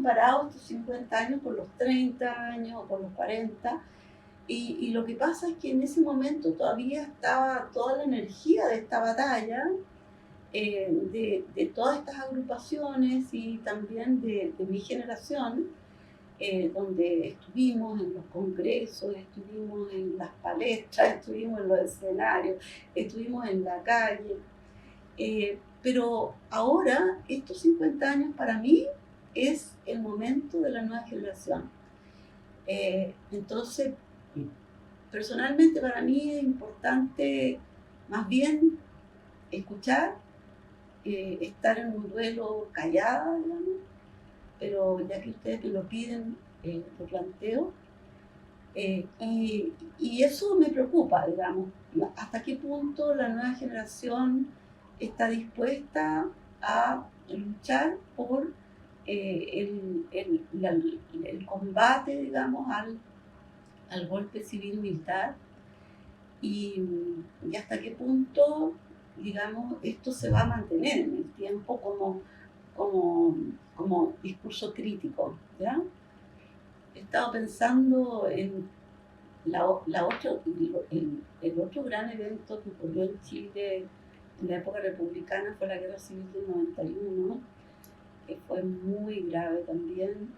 comparado estos 50 años con los 30 años o con los 40, y lo que pasa es que en ese momento todavía estaba toda la energía de esta batalla, de todas estas agrupaciones y también de mi generación, donde estuvimos en los congresos, estuvimos en las palestras, estuvimos en los escenarios, estuvimos en la calle. Pero ahora, estos 50 años para mí es el momento de la nueva generación. Entonces, personalmente para mí es importante más bien escuchar, estar en un duelo callada, digamos, pero ya que ustedes me lo piden, lo planteo. Y eso me preocupa, digamos, hasta qué punto la nueva generación está dispuesta a luchar por el combate, digamos, al golpe civil-militar, y hasta qué punto, digamos, esto se va a mantener en el tiempo como discurso crítico, ¿ya? He estado pensando en el otro gran evento que ocurrió en Chile en la época republicana fue la Guerra Civil del 91, que fue muy grave también.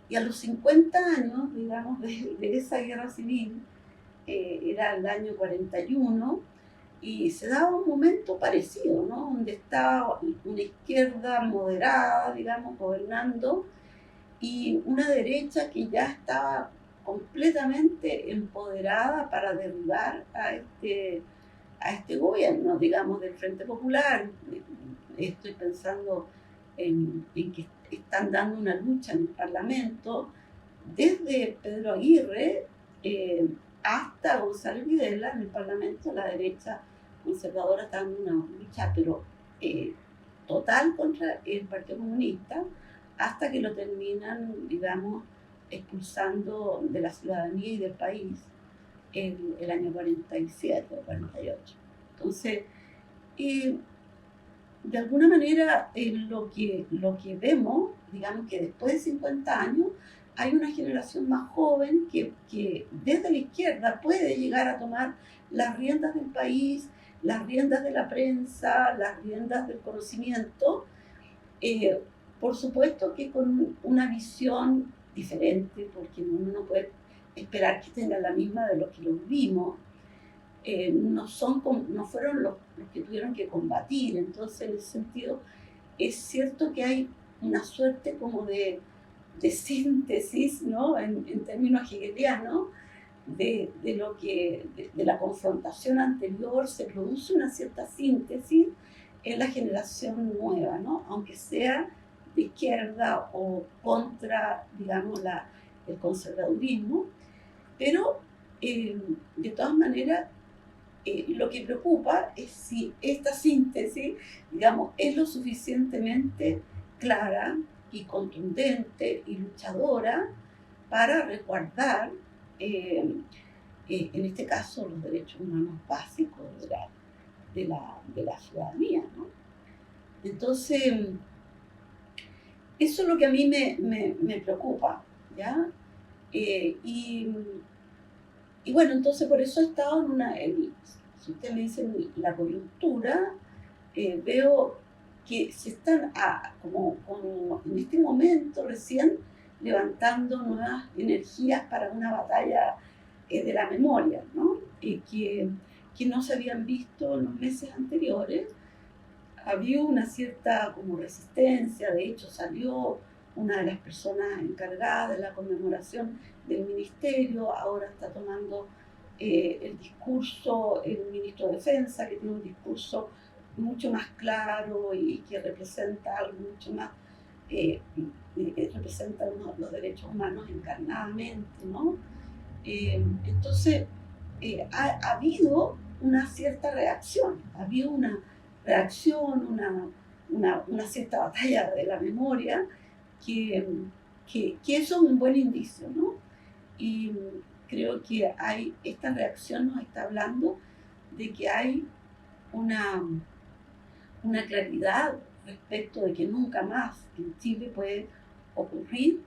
Y a los 50 años, digamos, de esa guerra civil, era el año 41, y se daba un momento parecido, ¿no? Donde estaba una izquierda moderada, digamos, gobernando, y una derecha que ya estaba completamente empoderada para derribar a este gobierno, digamos, del Frente Popular. Estoy pensando en que están dando una lucha en el Parlamento, desde Pedro Aguirre hasta González Videla. En el Parlamento la derecha conservadora está dando una lucha, pero total contra el Partido Comunista, hasta que lo terminan, digamos, expulsando de la ciudadanía y del país en el año 47 o 48. Entonces, de alguna manera, lo que vemos, digamos que después de 50 años, hay una generación más joven que desde la izquierda puede llegar a tomar las riendas del país, las riendas de la prensa, las riendas del conocimiento, por supuesto que con una visión diferente, porque uno no puede esperar que tengan la misma de los que los vimos. No fueron los que tuvieron que combatir. Entonces, en ese sentido, es cierto que hay una suerte como de síntesis, ¿no? En términos hegelianos, de la confrontación anterior se produce una cierta síntesis en la generación nueva, ¿no? Aunque sea de izquierda o contra, digamos, el conservadurismo, pero de todas maneras, lo que preocupa es si esta síntesis, digamos, es lo suficientemente clara y contundente y luchadora para resguardar, en este caso, los derechos humanos básicos de la ciudadanía, ¿no? Entonces, eso es lo que a mí me preocupa, ¿ya? Y bueno, entonces por eso he estado si usted me dice la coyuntura, veo que se están como en este momento recién levantando nuevas energías para una batalla de la memoria, ¿no? Que no se habían visto en los meses anteriores. Había una cierta como resistencia. De hecho salió una de las personas encargadas de la conmemoración del ministerio, ahora está tomando el discurso el ministro de Defensa, que tiene un discurso mucho más claro y que representa algo mucho más, representa los derechos humanos encarnadamente, ¿no? Entonces, ha habido una cierta reacción, ha habido una reacción, una cierta batalla de la memoria, que eso es un buen indicio, ¿no? Y creo que esta reacción nos está hablando de que hay una claridad respecto de que nunca más en Chile puede ocurrir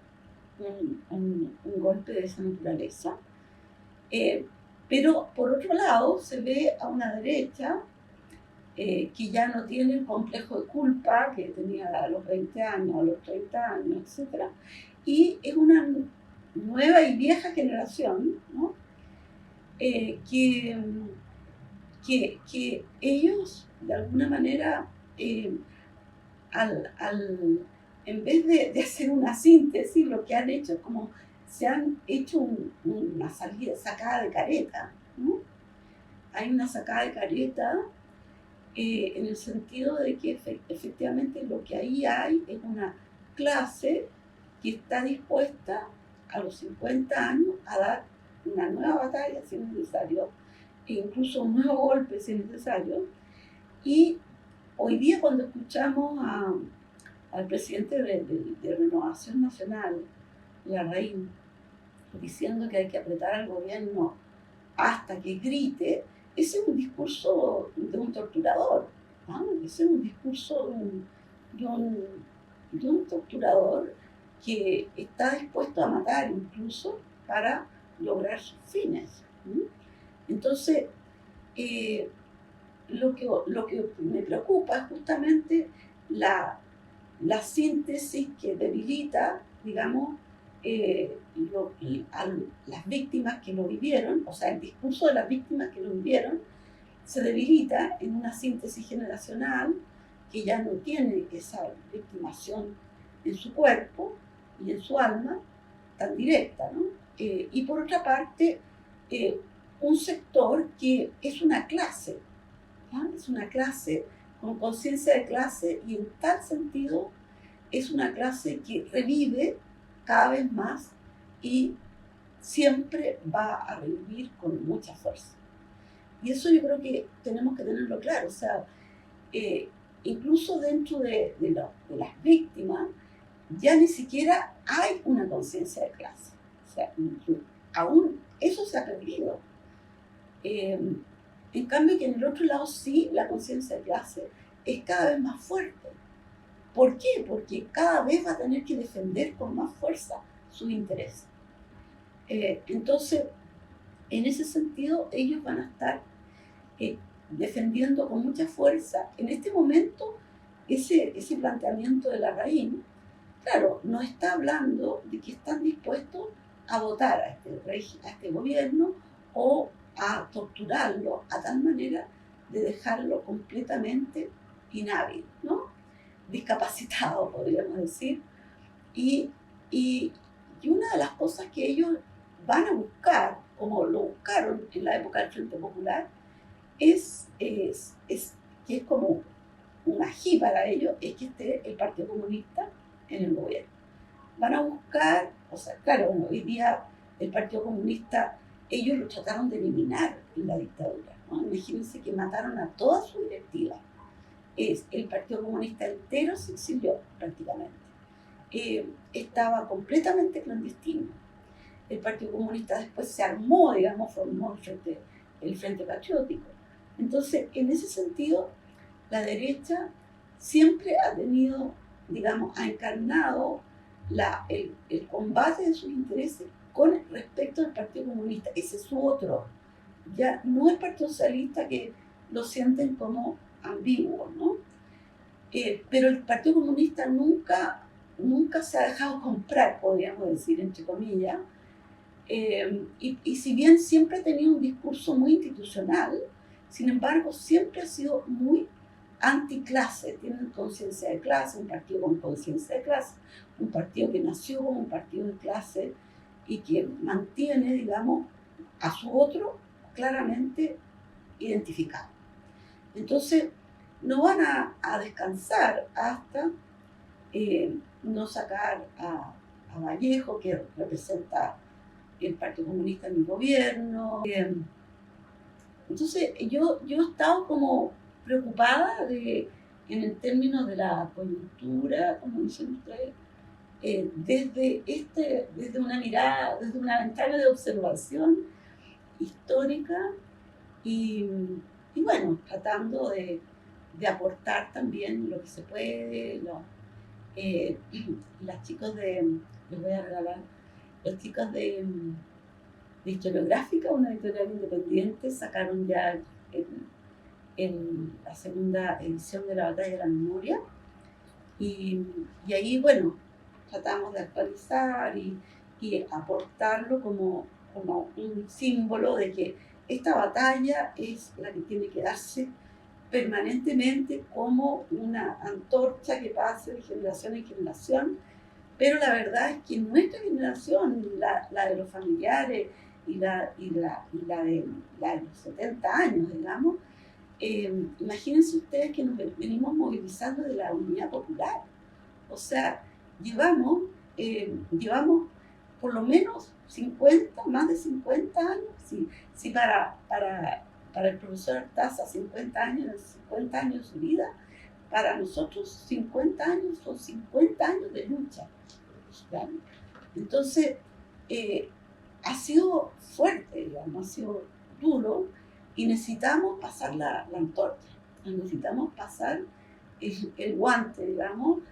un golpe de esa naturaleza. Pero por otro lado se ve a una derecha que ya no tiene el complejo de culpa que tenía a los 20 años, a los 30 años, etc. Y es una nueva y vieja generación, ¿no? Que ellos, de alguna manera, en vez de hacer una síntesis, lo que han hecho es como se han hecho una sacada de careta, ¿no? Hay una sacada de careta en el sentido de que efectivamente lo que ahí hay es una clase que está dispuesta a los 50 años a dar una nueva batalla si es necesario, e incluso un nuevo golpe si es necesario. Y hoy día cuando escuchamos al presidente de Renovación Nacional, Larraín, diciendo que hay que apretar al gobierno hasta que grite, ese es un discurso de un torturador, ¿no? Ese es un discurso de un torturador que está dispuesto a matar incluso para lograr sus fines, ¿no? Entonces, lo que me preocupa es justamente la síntesis que debilita, digamos, a las víctimas que lo vivieron, o sea, el discurso de las víctimas que lo vivieron, se debilita en una síntesis generacional que ya no tiene esa victimación en su cuerpo y en su alma tan directa, ¿no? Y por otra parte, un sector que es una clase, ¿no? Es una clase con conciencia de clase y en tal sentido es una clase que revive cada vez más y siempre va a revivir con mucha fuerza. Y eso yo creo que tenemos que tenerlo claro, o sea, incluso dentro de las víctimas ya ni siquiera hay una conciencia de clase, o sea, aún eso se ha perdido. En cambio que en el otro lado sí la conciencia de clase es cada vez más fuerte. ¿Por qué? Porque cada vez va a tener que defender con más fuerza sus intereses. Entonces, en ese sentido, ellos van a estar defendiendo con mucha fuerza. En este momento, ese planteamiento de Larraín, claro, no está hablando de que están dispuestos a votar a este gobierno o a torturarlo a tal manera de dejarlo completamente inhábil, ¿no? Discapacitado, podríamos decir. Y una de las cosas que ellos van a buscar, como lo buscaron en la época del Frente Popular, es que es como un ají para ellos, es que esté el Partido Comunista en el gobierno. Van a buscar, o sea, claro, bueno, hoy día el Partido Comunista, ellos lo trataron de eliminar en la dictadura, ¿no? Imagínense que mataron a toda su directiva. El Partido Comunista entero se exilió prácticamente. Estaba completamente clandestino. El Partido Comunista después se armó, digamos, formó el Frente Patriótico. Entonces, en ese sentido, la derecha siempre ha tenido, digamos, ha encarnado el combate de sus intereses con respecto al Partido Comunista. Ese es su otro. Ya no el Partido Socialista, que lo sienten como ambiguo, ¿no? Pero el Partido Comunista nunca se ha dejado comprar, podríamos decir, entre comillas, y si bien siempre ha tenido un discurso muy institucional, sin embargo siempre ha sido muy anticlase, tienen conciencia de clase, un partido con conciencia de clase, un partido que nació como un partido de clase y que mantiene, digamos, a su otro claramente identificado. Entonces, no van a descansar hasta no sacar a Vallejo, que representa el Partido Comunista en el gobierno. Entonces, yo he estado como preocupada en el término de la coyuntura, como dicen ustedes, desde una mirada, desde una ventana de observación histórica y bueno, tratando de aportar también lo que se puede, Las chicos les voy a regalar, los chicos de historiográfica, una editorial independiente, sacaron ya la segunda edición de la Batalla de la Memoria, y ahí, bueno, tratamos de actualizar y aportarlo como un símbolo de que esta batalla es la que tiene que darse permanentemente como una antorcha que pase de generación en generación, pero la verdad es que nuestra generación, la de los familiares y la de los 70 años, digamos, imagínense ustedes que nos venimos movilizando de la unidad popular. O sea, llevamos por lo menos 50, más de 50 años. Si para el profesor Artaza 50 años, 50 años de su vida, para nosotros 50 años son 50 años de lucha. ¿Claro? Entonces, ha sido fuerte, digamos, ha sido duro, y necesitamos pasar la antorcha, necesitamos pasar el guante, digamos,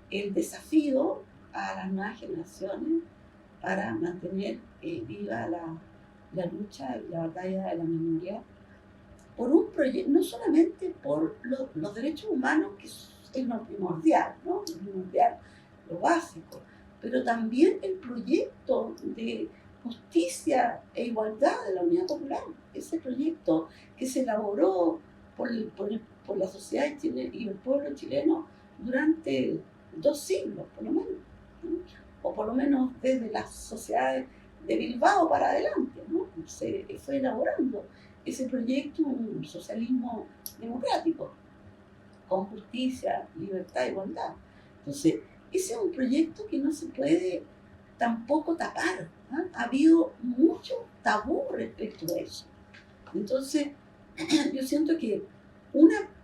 el desafío a las nuevas generaciones para mantener viva la lucha y la batalla de la memoria por un proyecto, no solamente por los derechos humanos, que es lo primordial, ¿no? Lo primordial, lo básico, pero también el proyecto de justicia e igualdad de la Unidad Popular, ese proyecto que se elaboró por la sociedad chilena y el pueblo chileno durante 2 siglos, por lo menos, ¿no? O por lo menos desde las sociedades de Bilbao para adelante, ¿no? Se fue elaborando ese proyecto, un socialismo democrático, con justicia, libertad e igualdad. Entonces, ese es un proyecto que no se puede tampoco tapar, ¿eh? Ha habido mucho tabú respecto a eso. Entonces, yo siento que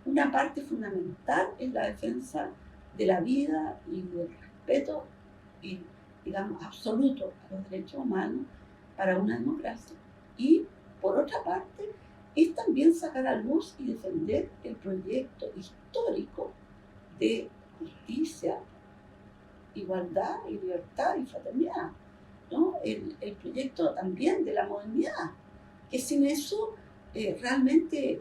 una parte fundamental es la defensa de la vida y del respeto, y, digamos, absoluto a los derechos humanos para una democracia. Y, por otra parte, es también sacar a luz y defender el proyecto histórico de justicia, igualdad y libertad y fraternidad, ¿no? El proyecto también de la modernidad, que sin eso realmente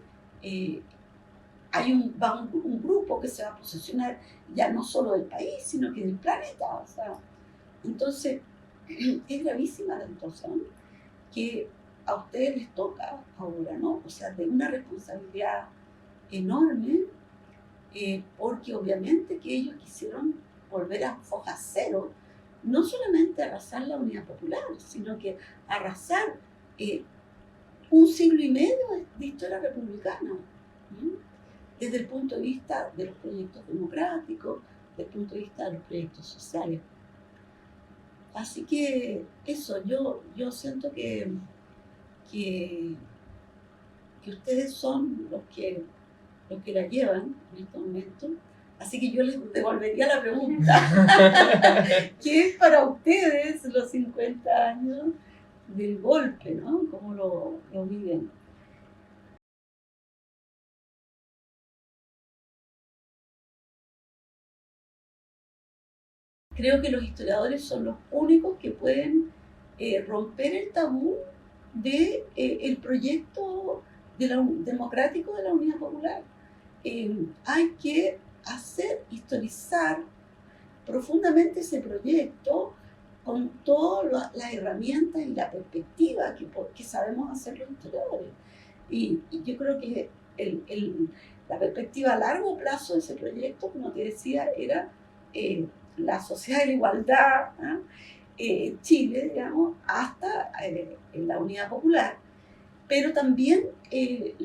hay un grupo que se va a posesionar ya no solo del país, sino que del planeta. O sea, entonces, es gravísima la situación que a ustedes les toca ahora, ¿no? O sea, de una responsabilidad enorme, porque obviamente que ellos quisieron volver a foja cero, no solamente arrasar la Unidad Popular, sino que arrasar 1 siglo y medio de historia republicana, ¿sí? Desde el punto de vista de los proyectos democráticos, desde el punto de vista de los proyectos sociales. Así que eso, yo siento que ustedes son los que la llevan en este momento. Así que yo les devolvería la pregunta. ¿Qué es para ustedes los 50 años del golpe, ¿no? ¿Cómo lo viven? Creo que los historiadores son los únicos que pueden romper el tabú de el proyecto democrático de la Unidad Popular. Hay que historizar profundamente ese proyecto con todas las herramientas y la perspectiva que sabemos hacer los historiadores. Y yo creo que la perspectiva a largo plazo de ese proyecto, como te decía, era la sociedad de la igualdad, ¿eh? Chile, digamos, hasta la Unidad Popular, pero también el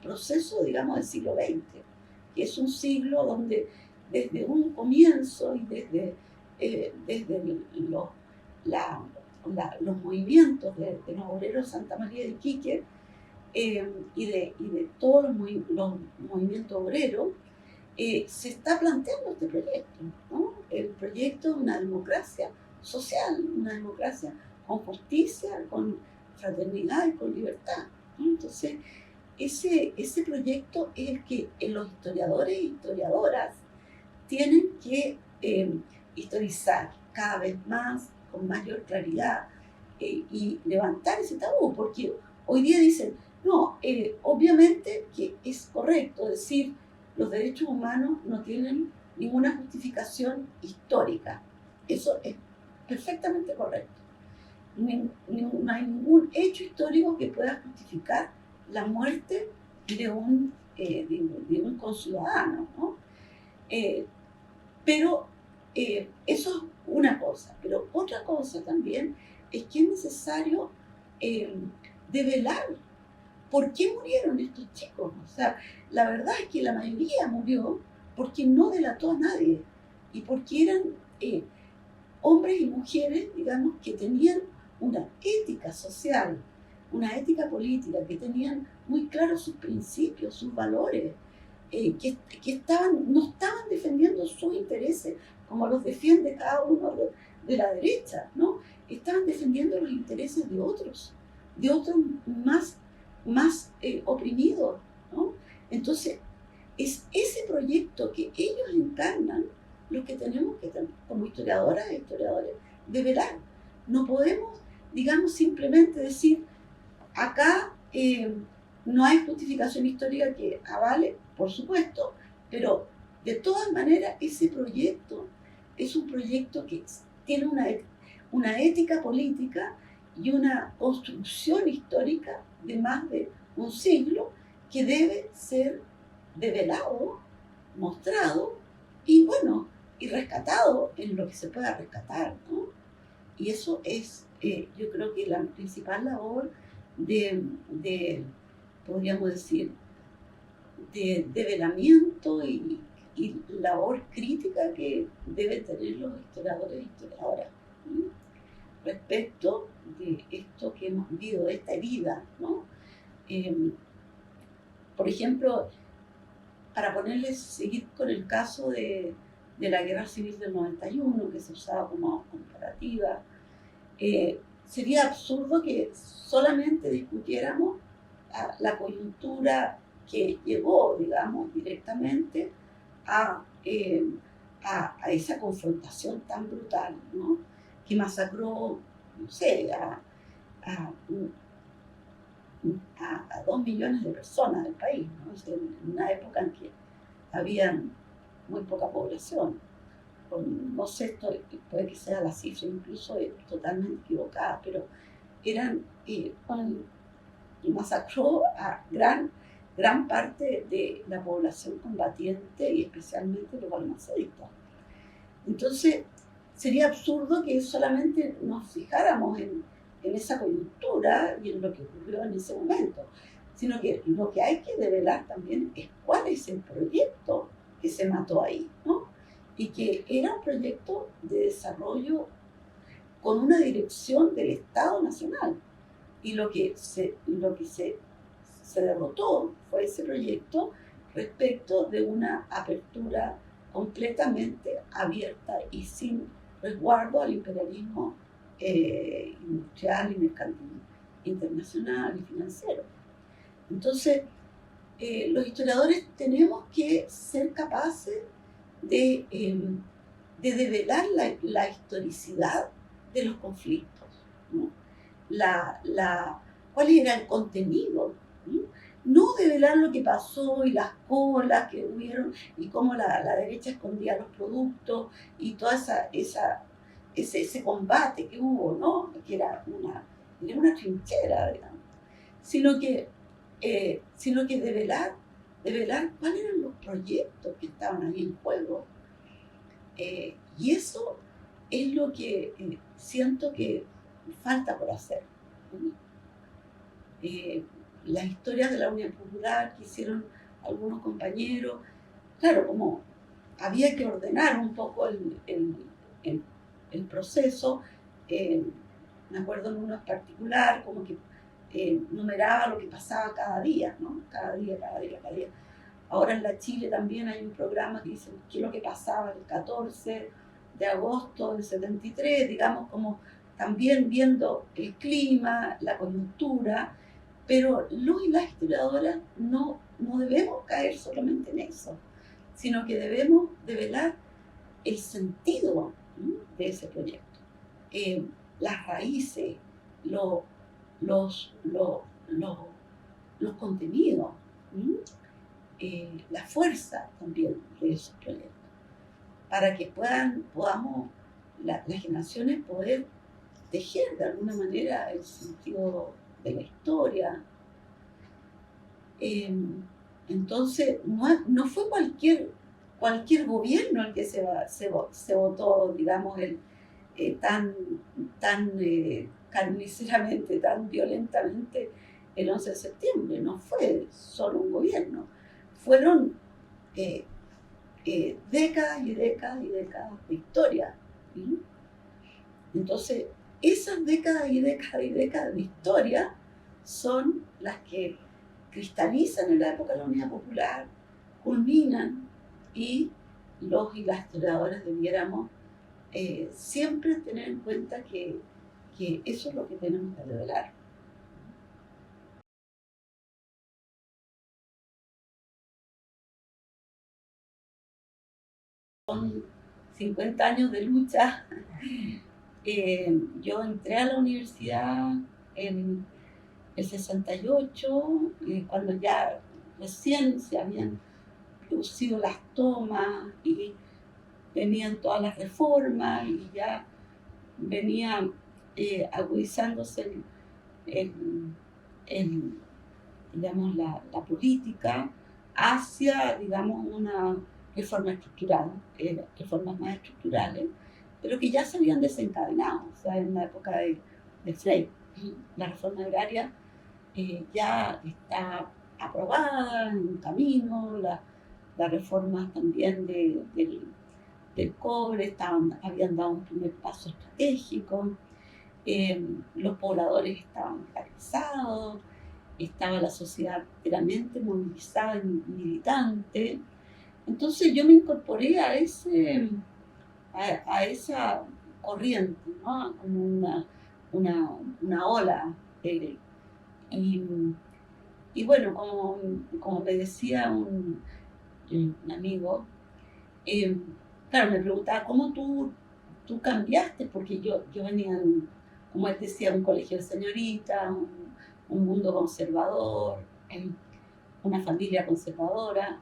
proceso, digamos, del siglo XX, que es un siglo donde desde un comienzo y desde los movimientos de los obreros de Santa María de Iquique y de todos los movimientos obreros, se está planteando este proyecto, ¿no? El proyecto de una democracia social, una democracia con justicia, con fraternidad y con libertad, ¿no? Entonces, ese proyecto es el que los historiadores e historiadoras tienen que historizar cada vez más, con mayor claridad, y levantar ese tabú, porque hoy día dicen, no, obviamente que es correcto decir los derechos humanos no tienen ninguna justificación histórica. Eso es perfectamente correcto. No hay ningún hecho histórico que pueda justificar la muerte de un conciudadano, ¿no? Pero eso es una cosa. Pero otra cosa también es que es necesario develar por qué murieron estos chicos. O sea, la verdad es que la mayoría murió porque no delató a nadie y porque eran hombres y mujeres, digamos, que tenían una ética social, una ética política, que tenían muy claros sus principios, sus valores, que no estaban defendiendo sus intereses como los defiende cada uno de la derecha, ¿no? Estaban defendiendo los intereses de otros más oprimidos, ¿no? Entonces, es ese proyecto que ellos encarnan lo que tenemos que, como historiadoras e historiadores, develar. No podemos, digamos, simplemente decir, acá no hay justificación histórica que avale, por supuesto, pero de todas maneras ese proyecto es un proyecto que tiene una ética política y una construcción histórica de más de un siglo que debe ser develado, mostrado y bueno, y rescatado en lo que se pueda rescatar, ¿no? Y eso es, yo creo que la principal labor podríamos decir, de develamiento y labor crítica que deben tener los historiadores e historiadoras, ¿no? Respecto de esto que hemos vivido, de esta herida, ¿no? Por ejemplo, para seguir con el caso de la Guerra Civil del 91, que se usaba como comparativa, sería absurdo que solamente discutiéramos la coyuntura que llevó, digamos, directamente a esa confrontación tan brutal, ¿no? Que masacró, no sé, a 2 millones de personas del país, ¿no? O sea, en una época en que había muy poca población. No sé, esto puede que sea la cifra incluso totalmente equivocada, pero masacró a gran parte de la población combatiente y especialmente los balmaceristas. Entonces, sería absurdo que solamente nos fijáramos en esa coyuntura y en lo que ocurrió en ese momento, sino que lo que hay que develar también es cuál es el proyecto que se mató ahí, ¿no? Y que era un proyecto de desarrollo con una dirección del Estado Nacional. Y lo que se derrotó fue ese proyecto respecto de una apertura completamente abierta y sin resguardo al imperialismo industrial y mercantil internacional y financiero. Entonces, los historiadores tenemos que ser capaces de develar la historicidad de los conflictos, ¿no? ¿Cuál era el contenido? No develar lo que pasó y las colas que hubieron y cómo la derecha escondía los productos y toda ese combate que hubo, ¿no? Que era una trinchera, digamos. Sino que develar cuáles eran los proyectos que estaban ahí en juego. Y eso es lo que siento que falta por hacer. Las historias de la Unión Popular que hicieron algunos compañeros, claro, como había que ordenar un poco el proceso, me acuerdo en uno en particular, como que numeraba lo que pasaba cada día, ¿no? Cada día. Ahora en la Chile también hay un programa que dice qué es lo que pasaba el 14 de agosto del 73, digamos, como también viendo el clima, la coyuntura, pero los y las historiadoras no debemos caer solamente en eso, sino que debemos develar el sentido, ¿no?, de ese proyecto, las raíces, lo- los, lo- lo- los contenidos, ¿no?, la fuerza también de esos proyectos, para que podamos, las generaciones, poder tejer de alguna manera el sentido de la historia. Eh, entonces, no fue cualquier gobierno el que se votó, digamos, tan carniceramente, tan violentamente el 11 de septiembre. No fue solo un gobierno, fueron eh, décadas y décadas y décadas de historia. ¿Sí? Entonces, esas décadas y décadas y décadas de historia son las que cristalizan en la época de la Unidad Popular, culminan, y los y las historiadores debiéramos siempre tener en cuenta que eso es lo que tenemos que revelar. Son 50 años de lucha. Yo entré a la universidad en el 68, cuando ya recién se habían producido las tomas y venían todas las reformas y ya venía agudizándose el- el- digamos, la política hacia, digamos, una reforma estructural, reformas más estructurales, pero que ya se habían desencadenado. O sea, en la época de Frei, la reforma agraria ya está aprobada, en camino, las reformas también del cobre habían dado un primer paso estratégico, los pobladores estaban organizados, estaba la sociedad enteramente movilizada y militante. Entonces yo me incorporé a esa corriente, ¿no?, como una ola. eh, y, y bueno, como me decía un amigo, eh, claro, me preguntaba, ¿cómo tú cambiaste? Porque yo venía, como él decía, un colegio de señoritas, un mundo conservador, una familia conservadora.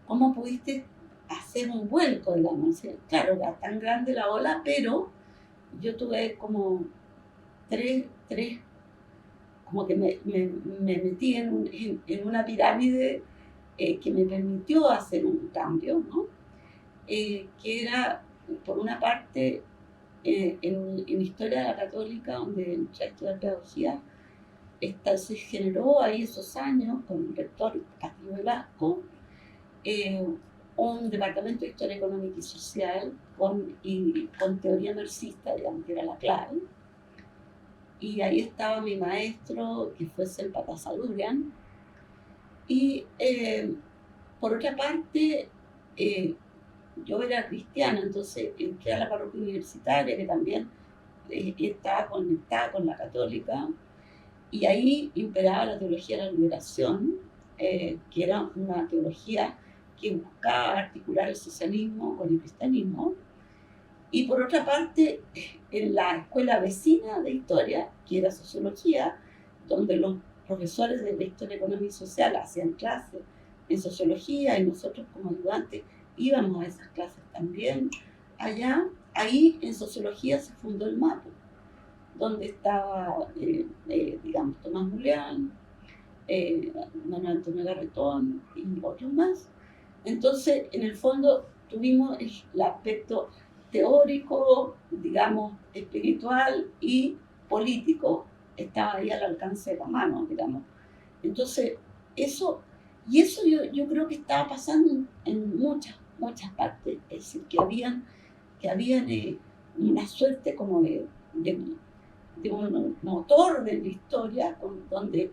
¿Cómo pudiste hacer un vuelco de la música? Claro, era tan grande la ola, pero yo tuve como tres, como que me metí en una pirámide que me permitió hacer un cambio, ¿no? Que era, por una parte, en Historia de la Católica, donde entré a estudiar pedagogía, se generó ahí esos años con el rector Castillo Velasco, eh, un departamento de Historia Económica y Social con teoría marxista, digamos, que era la clave. Y ahí estaba mi maestro, que fue Selpa Tasadurian. Y por otra parte, yo era cristiana, entonces entré a la parroquia universitaria, que también estaba conectada con la católica, y ahí imperaba la teología de la liberación, que era una teología que buscaba articular el socialismo con el cristianismo. Y por otra parte, en la escuela vecina de historia, que era sociología, donde los profesores de la historia económica y social hacían clases en sociología, y nosotros como ayudantes íbamos a esas clases también. Allá, ahí en sociología se fundó el MAPU, donde estaba, digamos, Tomás Julián, Manuel Antonio Garretón y otros más. Entonces, en el fondo, tuvimos el aspecto teórico, digamos, espiritual y político, estaba ahí al alcance de la mano, digamos. Entonces, eso yo creo que estaba pasando en muchas partes, es decir, que habían una suerte como de un motor de la historia donde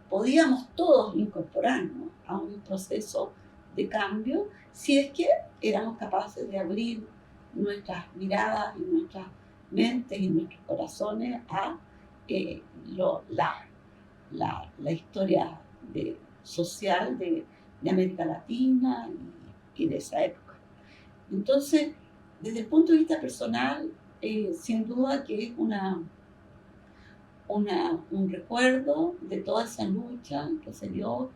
podíamos todos incorporarnos a un proceso de cambio si es que éramos capaces de abrir nuestras miradas y nuestras mentes y nuestros corazones a eh, la historia social de América Latina y de esa época. Entonces, desde el punto de vista personal, sin duda que es un recuerdo de toda esa lucha que se dio,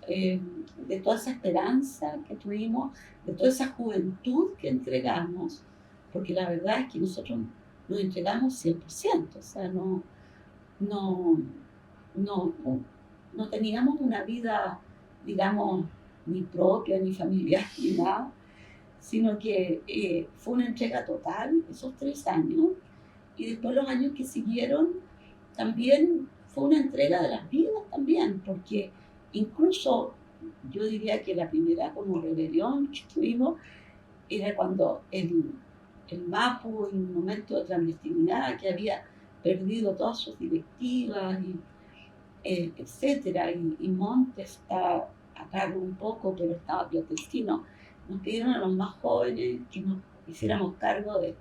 eh, de toda esa esperanza que tuvimos, de toda esa juventud que entregamos, porque la verdad es que nosotros nos entregamos 100%, o sea, no, no, no teníamos una vida, digamos, ni propia, ni familiar, ni nada, sino que fue una entrega total esos 3 años, y después los años que siguieron también fue una entrega de las vidas también, porque incluso yo diría que la primera como rebelión que tuvimos era cuando el MAPU, en un momento de clandestinidad, que había perdido todas sus directivas, etcétera, y Montes está a cargo un poco, pero estaba clandestino, nos pidieron a los más jóvenes que nos hiciéramos cargo de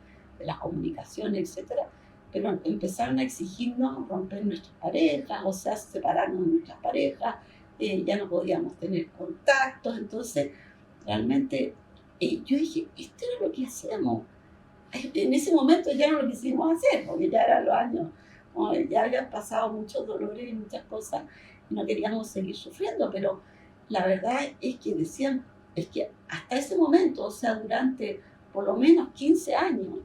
las comunicaciones, etcétera, pero empezaron a exigirnos romper nuestras parejas, o sea, separarnos de nuestras parejas, ya no podíamos tener contactos, entonces realmente yo dije, esto era lo que hacíamos. En ese momento ya no lo quisimos hacer, porque ya eran los años, ya habían pasado muchos dolores y muchas cosas, y no queríamos seguir sufriendo, pero la verdad es que decían, es que hasta ese momento, o sea, durante por lo menos 15 años,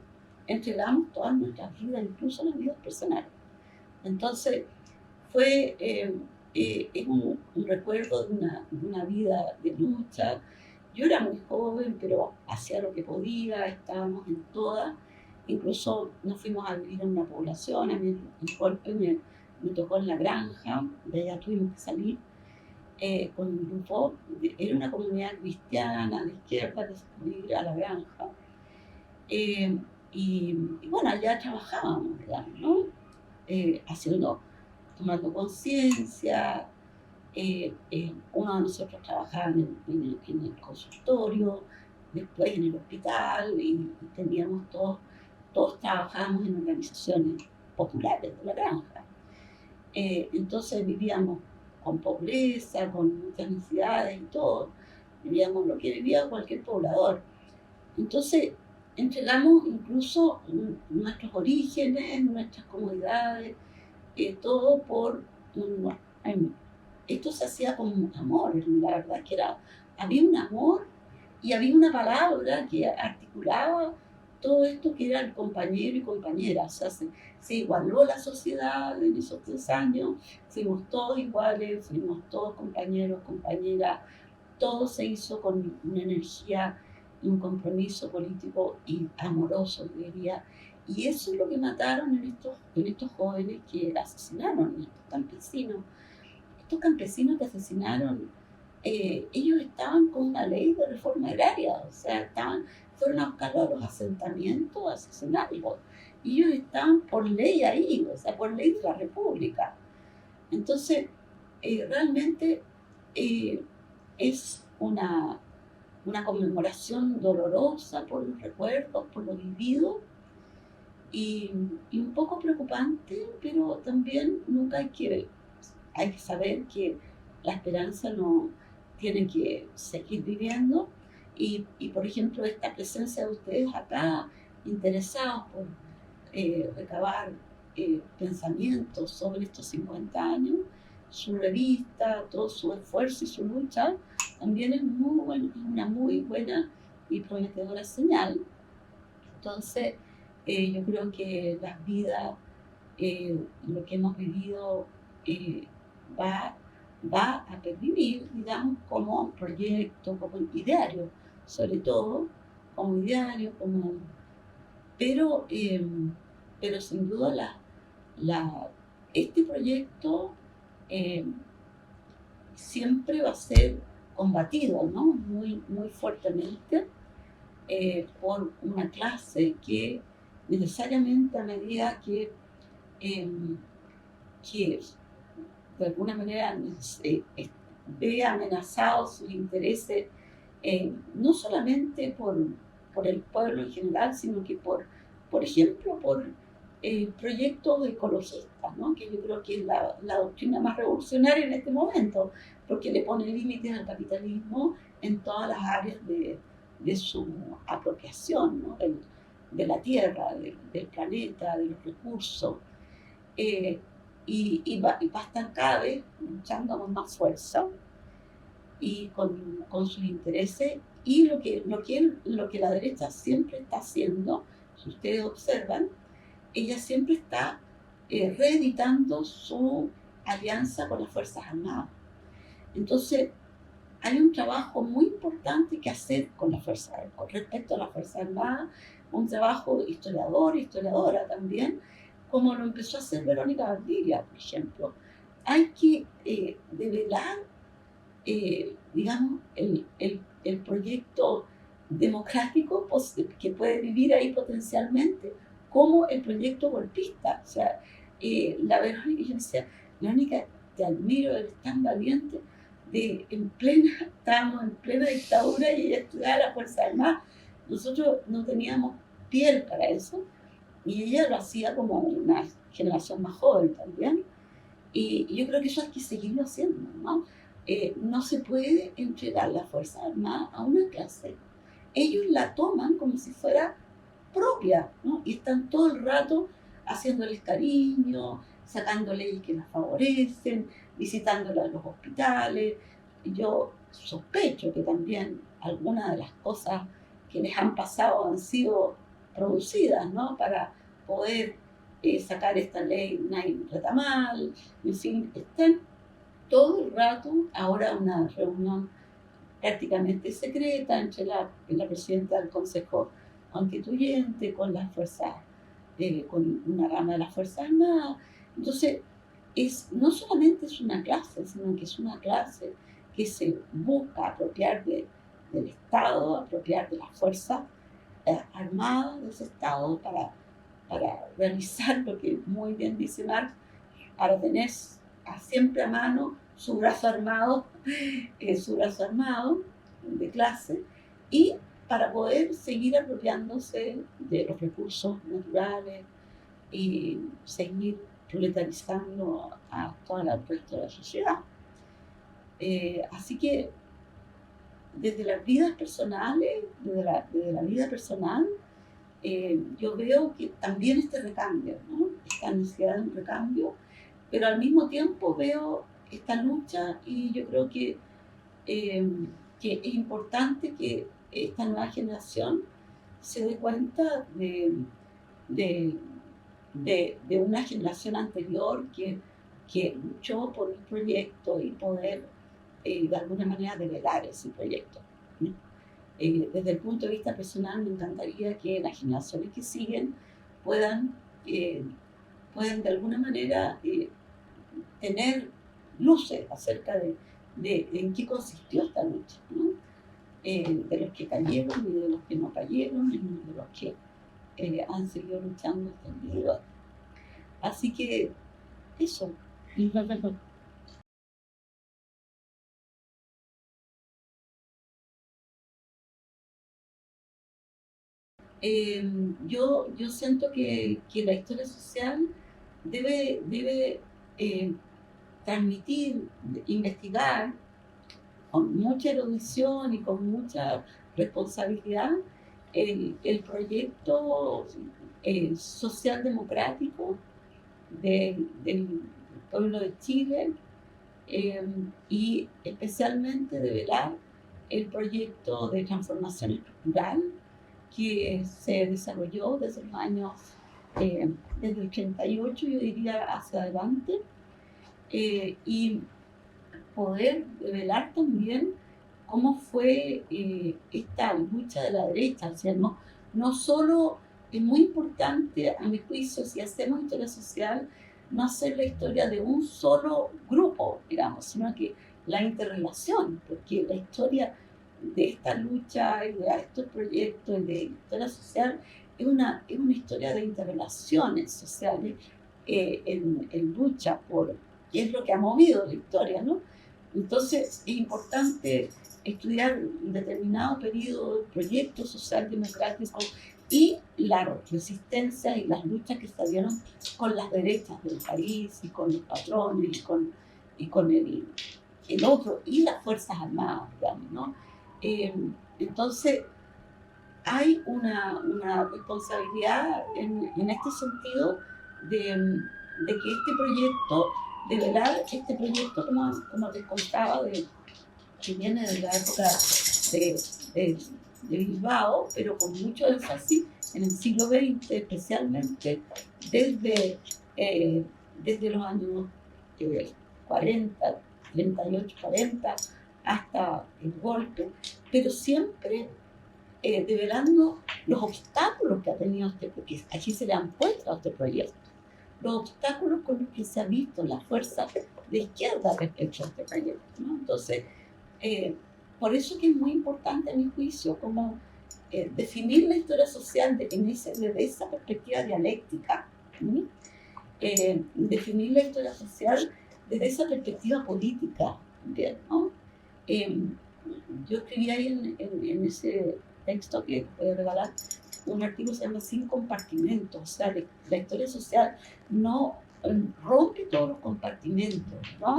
entregamos todas nuestras vidas, incluso las vidas personales. Entonces, es un recuerdo de una vida de lucha. Yo era muy joven, pero hacía lo que podía, estábamos en todas. Incluso nos fuimos a vivir en una población, a mí el golpe me tocó en la granja, de allá tuvimos que salir con un grupo, era una comunidad cristiana de izquierda que se fue a vivir a la granja. Eh, y bueno, allá trabajábamos, digamos, ¿no? Haciendo, tomando conciencia. Uno de nosotros trabajaba en el consultorio, después en el hospital, y teníamos todos trabajábamos en organizaciones populares de la granja. Entonces vivíamos con pobreza, con muchas necesidades y todo. Vivíamos lo que vivía cualquier poblador. Entonces entregamos incluso nuestros orígenes, nuestras comodidades, todo por un, esto se hacía con amor, la verdad que había un amor y había una palabra que articulaba todo esto que era el compañero y compañera. O sea, se igualó la sociedad en esos 3 años, fuimos todos iguales, fuimos todos compañeros, compañeras, todo se hizo con una energía y un compromiso político y amoroso, diría. Y eso es lo que mataron en estos jóvenes que asesinaron, en estos campesinos. Estos campesinos que asesinaron, ellos estaban con una ley de reforma agraria, o sea, fueron a buscarlo a los asentamientos, a asesinarlos. Y ellos estaban por ley ahí, o sea, por ley de la República. Entonces, realmente es una conmemoración dolorosa por los recuerdos, por lo vivido, y un poco preocupante, pero también nunca hay que saber que la esperanza no tiene que seguir viviendo, y por ejemplo esta presencia de ustedes acá interesados por recabar pensamientos sobre estos 50 años, su revista, todo su esfuerzo y su lucha, también es una muy buena y prometedora señal. Entonces, yo creo que las vidas, lo que hemos vivido, eh, va, va a pervivir, digamos, como proyecto, como ideario, sobre todo como ideario, pero, pero sin duda este proyecto eh, siempre va a ser combatido, ¿no? Muy fuertemente por una clase que necesariamente a medida eh, que de alguna manera ve amenazados sus intereses, no solamente por el pueblo en general, sino que por ejemplo, por proyectos ecologistas, ¿no? Que yo creo que es la doctrina más revolucionaria en este momento, porque le pone límites al capitalismo en todas las áreas de su apropiación, ¿no? De la tierra, del planeta, de los recursos, eh, y va a estar cada vez luchando con más fuerza y con sus intereses. Y lo que la derecha siempre está haciendo, si ustedes observan, ella siempre está reeditando su alianza con las Fuerzas Armadas. Entonces, hay un trabajo muy importante que hacer con con respecto a las Fuerzas Armadas, un trabajo historiadora también, como lo empezó a hacer Verónica Valdivia, por ejemplo. Hay que develar, digamos, el proyecto democrático que puede vivir ahí potencialmente, como el proyecto golpista. O sea, la Verónica, yo decía, Verónica, te admiro, eres tan valiente, estábamos en plena dictadura y ella estudiaba la Fuerza Armada. Nosotros no teníamos piel para eso y ella lo hacía como una generación más joven también. Y yo creo que eso hay que seguirlo haciendo, ¿no? No se puede entregar la Fuerza Armada a una clase. Ellos la toman como si fuera propia, ¿no? Y están todo el rato haciéndoles cariño, sacando leyes que las favorecen, visitándola en los hospitales. Yo sospecho que también algunas de las cosas que les han pasado han sido producidas, ¿no? Para poder sacar esta ley Naim Retamal. En fin, están todo el rato, ahora una reunión prácticamente secreta entre la presidenta del Consejo Constituyente con las fuerzas, con una rama de las Fuerzas Armadas. Entonces, no solamente es una clase, sino que es una clase que se busca apropiar del Estado, apropiar de las Fuerzas Armadas de ese Estado para realizar lo que muy bien dice Marx, para tener siempre a mano su brazo armado de clase, y para poder seguir apropiándose de los recursos naturales y seguir proletarizando a todo el resto de la sociedad. Así que desde las vidas personales, desde la vida personal, yo veo que también este recambio, ¿no? Esta necesidad de un recambio, pero al mismo tiempo veo esta lucha y yo creo que es importante que esta nueva generación se dé cuenta de una generación anterior que luchó por el proyecto y poder de alguna manera develar ese proyecto, ¿no? Desde el punto de vista personal, me encantaría que las generaciones que siguen puedan de alguna manera tener luces acerca de en qué consistió esta lucha, ¿no? De los que cayeron y de los que no cayeron y de los que han seguido luchando hasta el día de hoy. Así que eso. Yo siento que la historia social debe transmitir, investigar con mucha erudición y con mucha responsabilidad el proyecto social democrático del pueblo de Chile, y especialmente develar el proyecto de transformación estructural que se desarrolló desde los años, desde el 88, yo diría, hacia adelante, y poder revelar también cómo fue esta lucha de la derecha. O sea, no solo es muy importante, a mi juicio, si hacemos historia social, no hacer la historia de un solo grupo, digamos, sino que la interrelación, porque la historia de esta lucha y de estos proyectos de historia social es una historia de interrelaciones sociales en lucha por qué es lo que ha movido la historia, ¿no? Entonces es importante estudiar un determinado periodo, proyectos socialdemocráticos y la resistencia y las luchas que se dieron con las derechas del país y con los patrones y con el otro y las Fuerzas Armadas, digamos, ¿no? Entonces, hay una responsabilidad en este sentido de que este proyecto, de velar este proyecto, como les contaba, que viene de la época de, de, de Bilbao, pero con mucho énfasis en el siglo XX, especialmente desde, desde los años 40, 38, 40, hasta el golpe, pero siempre develando los obstáculos que ha tenido porque aquí se le han puesto a este proyecto, los obstáculos con los que se ha visto la fuerza de izquierda respecto a este proyecto, ¿no? Entonces, por eso que es muy importante, a mi juicio, como definir la historia social desde esa perspectiva dialéctica, ¿sí? Definir la historia social desde esa perspectiva política también, ¿no? Eh, yo escribí ahí en ese texto que voy a regalar un artículo que se llama Sin compartimentos, o sea, la historia social no rompe todos los compartimentos, ¿no?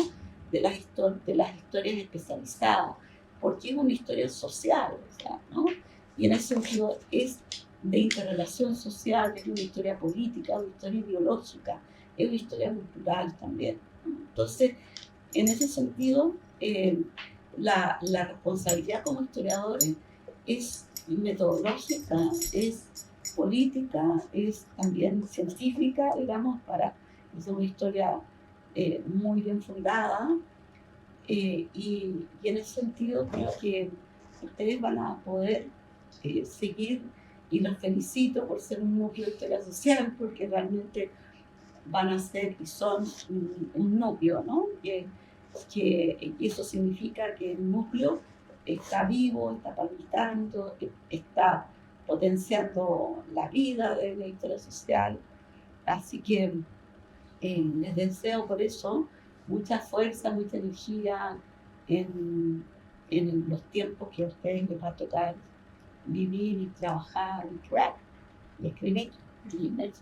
De las historias especializadas, porque es una historia social, o sea, ¿no? Y en ese sentido es de interrelación social, es una historia política, una historia ideológica, es una historia cultural también, ¿no? Entonces, en ese sentido, la responsabilidad como historiadores es metodológica, es política, es también científica, digamos, para hacer una historia muy bien fundada. Y en ese sentido creo que ustedes van a poder seguir, y los felicito por ser un núcleo de historia social, porque realmente van a ser y son un núcleo, ¿no? Y eso significa que el núcleo está vivo, está palpitando, está potenciando la vida de la historia social. Así que les deseo por eso mucha fuerza, mucha energía en los tiempos que a ustedes les va a tocar vivir y trabajar y crear y escribir. Y eso.